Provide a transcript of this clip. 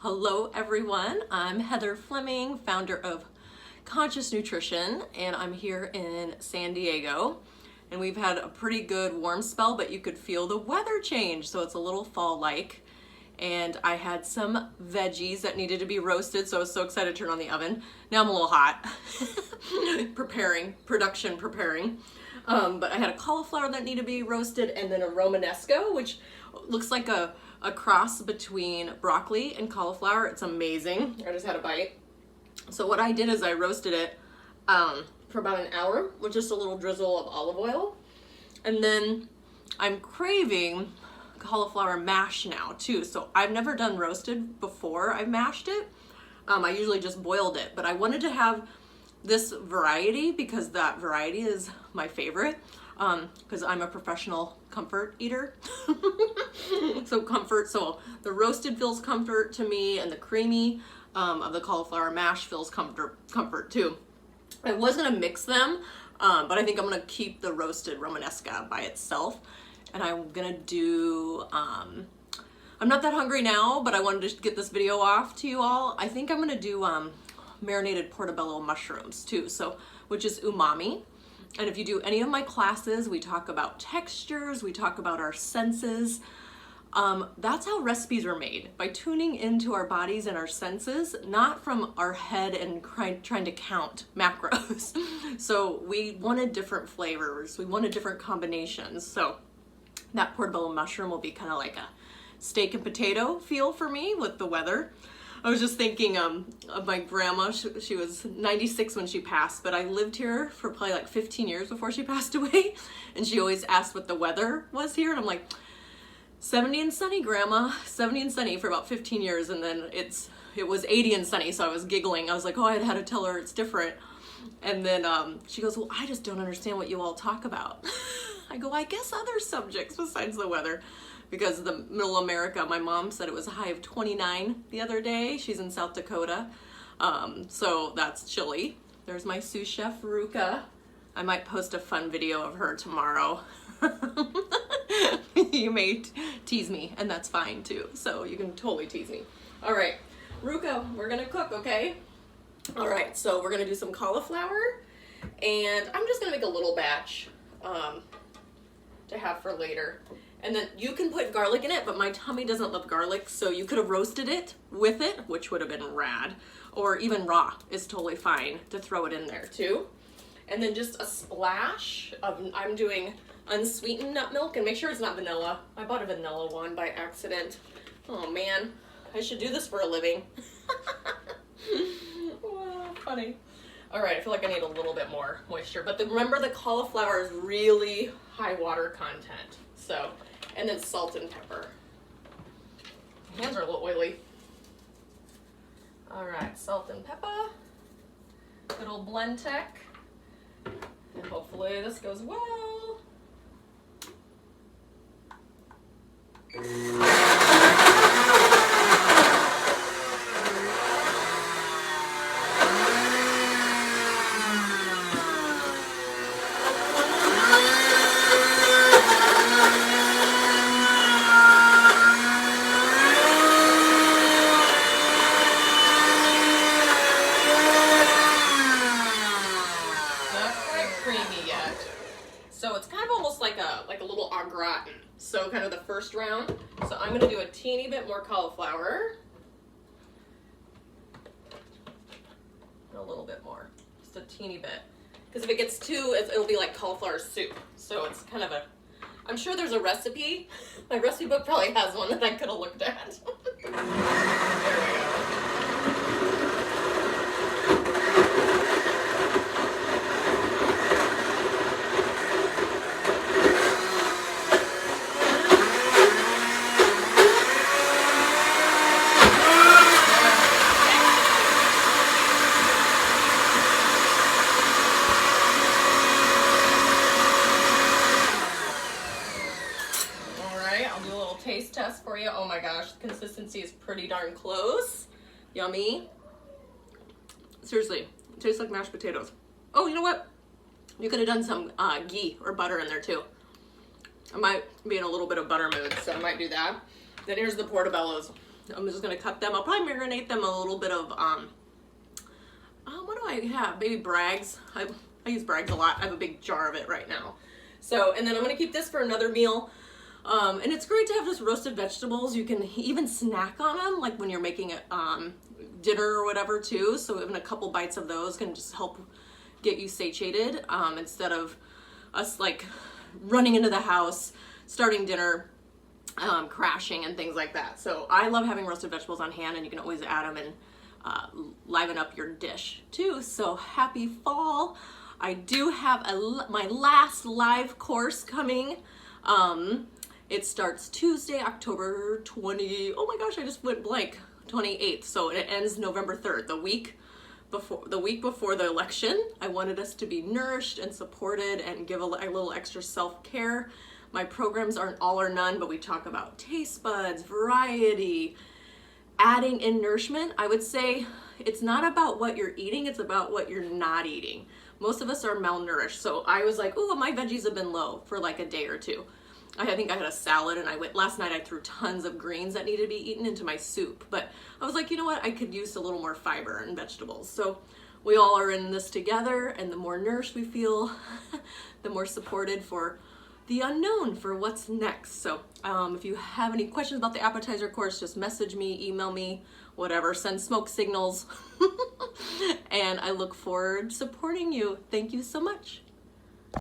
Hello everyone, I'm Heather Fleming, founder of Conscious Nutrition, and I'm here in San Diego. And we've had a pretty good warm spell, but you could feel the weather change, so it's a little fall-like. And I had some veggies that needed to be roasted, so I was so excited to turn on the oven. Now I'm a little hot. preparing. But I had a cauliflower that needed to be roasted, and then a Romenesco, which looks like a cross between broccoli and cauliflower. It's amazing. I just had a bite. So what I did is I roasted it for about an hour with just a little drizzle of olive oil. And then I'm craving cauliflower mash now too. So I've never done roasted before I've mashed it. I usually just boiled it, but I wanted to have this variety because that variety is my favorite. Because I'm a professional comfort eater. So the roasted feels comfort to me, and the creamy of the cauliflower mash feels comfort too. I was gonna mix them, but I think I'm gonna keep the roasted Romanesca by itself. And I'm gonna do, I'm not that hungry now, but I wanted to get this video off to you all. I think I'm gonna do marinated portobello mushrooms too, which is umami. And if you do any of my classes, we talk about textures, we talk about our senses. That's how recipes are made, by tuning into our bodies and our senses, not from our head and trying to count macros. So we wanted different flavors, we wanted different combinations. So that portobello mushroom will be kind of like a steak and potato feel for me with the weather. I was just thinking of my grandma. She was 96 when she passed, but I lived here for probably like 15 years before she passed away. And she always asked what the weather was here. And I'm like, 70 and sunny, Grandma, 70 and sunny for about 15 years. And then it was 80 and sunny. So I was giggling. I was like, oh, I had to tell her it's different. And then she goes, well, I just don't understand what you all talk about. I go, I guess other subjects besides the weather. Because the middle America, my mom said it was a high of 29 the other day. She's in South Dakota. So that's chilly. There's my sous chef, Ruka. I might post a fun video of her tomorrow. You may tease me, and that's fine too. So you can totally tease me. All right, Ruka, we're gonna cook, okay? All right, so we're gonna do some cauliflower, and I'm just gonna make a little batch to have for later. And then you can put garlic in it, but my tummy doesn't love garlic, so you could have roasted it with it, which would have been rad. Or even raw is totally fine to throw it in there too. And then just a splash of, I'm doing unsweetened nut milk, and make sure it's not vanilla. I bought a vanilla one by accident. Oh man, I should do this for a living. Oh, funny. All right, I feel like I need a little bit more moisture, but remember the cauliflower is really high water content. So, and then salt and pepper. My hands are a little oily. All right, salt and pepper. Good old blend tech. And hopefully this goes well. So it's kind of almost like a little au gratin. So kind of the first round. So I'm gonna do a teeny bit more cauliflower. And a little bit more, just a teeny bit. Because if it gets too, it'll be like cauliflower soup. So it's kind of I'm sure there's a recipe. My recipe book probably has one that I could have looked at. There we go. Taste test for you. Oh my gosh, the consistency is pretty darn close. Yummy. Seriously, it tastes like mashed potatoes. Oh, you know what? You could have done some ghee or butter in there too. I might be in a little bit of butter mood, so I might do that. Then here's the portobellos. I'm just gonna cut them. I'll probably marinate them a little bit of, what do I have? Maybe Bragg's. I use Bragg's a lot. I have a big jar of it right now. So, and then I'm gonna keep this for another meal. And it's great to have just roasted vegetables. You can even snack on them, like when you're making it, dinner or whatever too. So even a couple bites of those can just help get you satiated, instead of us like running into the house, starting dinner, crashing and things like that. So I love having roasted vegetables on hand, and you can always add them and liven up your dish too. So happy fall. I do have my last live course coming. It starts Tuesday, October 20, oh my gosh, I just went blank, 28th. So it ends November 3rd, the week before the election. I wanted us to be nourished and supported and give a little extra self-care. My programs aren't all or none, but we talk about taste buds, variety, adding in nourishment. I would say it's not about what you're eating, it's about what you're not eating. Most of us are malnourished. So I was like, oh, my veggies have been low for like a day or two. I think I had a salad, and last night I threw tons of greens that needed to be eaten into my soup. But I was like, you know what? I could use a little more fiber and vegetables. So we all are in this together, and the more nourished we feel, the more supported for the unknown, for what's next. So if you have any questions about the appetizer course, just message me, email me, whatever, send smoke signals. And I look forward to supporting you. Thank you so much.